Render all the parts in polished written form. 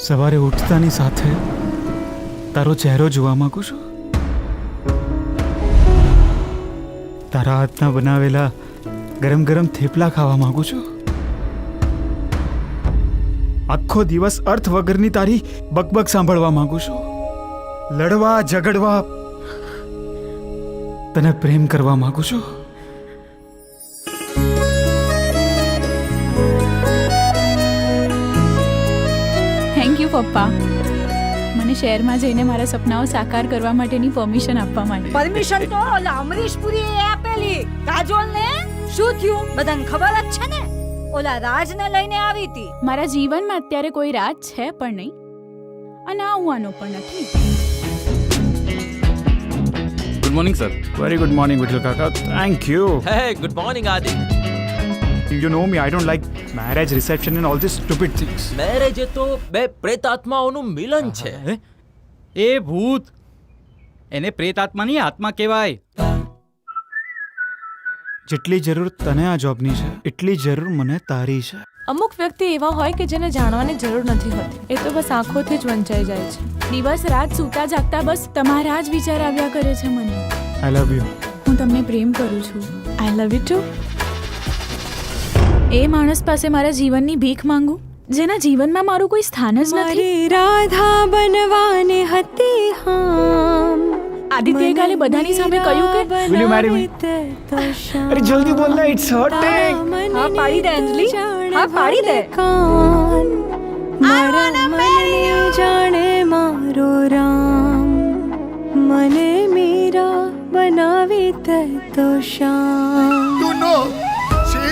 સવારે ઉઠતાની સાથે તારો ચહેરો જોવા માંગુ છું. તારા હાથના બનાવેલા ગરમ ગરમ થેપલા ખાવા માંગુ છું. આખો દિવસ અર્થ વગરની તારી બકબક સાંભળવા માંગુ છું. લડવા ઝઘડવા તને પ્રેમ કરવા માંગુ છું. થેન્ક યુ પપ્પા, મને શહેરમાં જઈને મારા સપનાઓ સાકાર કરવા માટેની પરમિશન આપવા માટે. પરમિશન તો ઓલા અમરીશપુરીએ આપેલી. કાજોલને શું થયું બધાને ખબર જ છે ને, ઓલા રાજને લઈને આવી હતી. મારા જીવનમાં અત્યારે કોઈ રાજ છે પણ નહીં અને આવવાનો પણ નથી. Good morning sir. Very good morning Vitthal કાકા. Thank you. Hey, good morning, Adi. You know me, I don't like marriage reception and all these stupid things. Marriage એ તો બે પ્રેતાત્માઓનું મિલન છે. એ ભૂત, એને પ્રેતાત્માની આત્મા કહેવાય. જેટલી જરૂર તને આ જોબની છે એટલી જરૂર મને તારી છે. અમુક વ્યક્તિ એવા હોય કે જેને જાણવાની જરૂર નથી હોતી, એ તો બસ આંખોથી જ વંચાઈ જાય છે. દિવસ રાત સૂતા જાગતા બસ તમારા જ વિચાર આવ્યા કરે છે મને. I love you. હું તમને પ્રેમ કરું છું. આઈ લવ યુ ટુ. એ માણસ પાસે મારા જીવનની ભીખ માંગુ જેના જીવનમાં મારું કોઈ સ્થાન જ નથી. રાધા બનવાને હતી હામ. આદિત્યએ કાલે બધાની સામે કહ્યું કે Will you marry me? અરે જલ્દી બોલ ને, it's hurting. હા પાડી દે અંજલિ, હા પાડી દે. મારા મને જાણે મારો રામ, મને મીરા બનાવી તે તો શામ. You know, she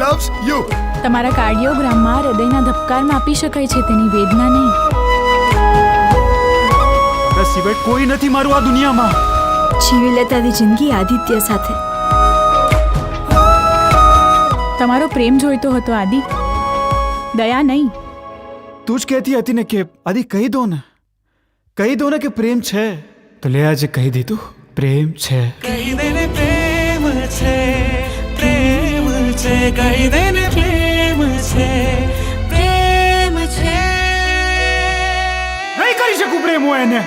loves you. તમારા કાર્ડિયોગ્રામમાં હૃદયના ધબકાર માપી શકાય છે, તેની વેદના નહીં. બસ સિવાય કોઈ નથી મારું આ દુનિયામાં. જીવી લે તારી જિંદગી આદિત્ય સાથે. તમારો પ્રેમ જોઈતો હતો આદિ, દયા નહીં. તું જ કહેતી હતી ને કે આદિ કહી દો ને કે પ્રેમ છે, તો લે આજે કહી દીધું, પ્રેમ છે. કહી દે ને પ્રેમ છે, પ્રેમ છે, કહી દે ને પ્રેમ છે, પ્રેમ છે. નહીં કરી શકું પ્રેમ હું એને.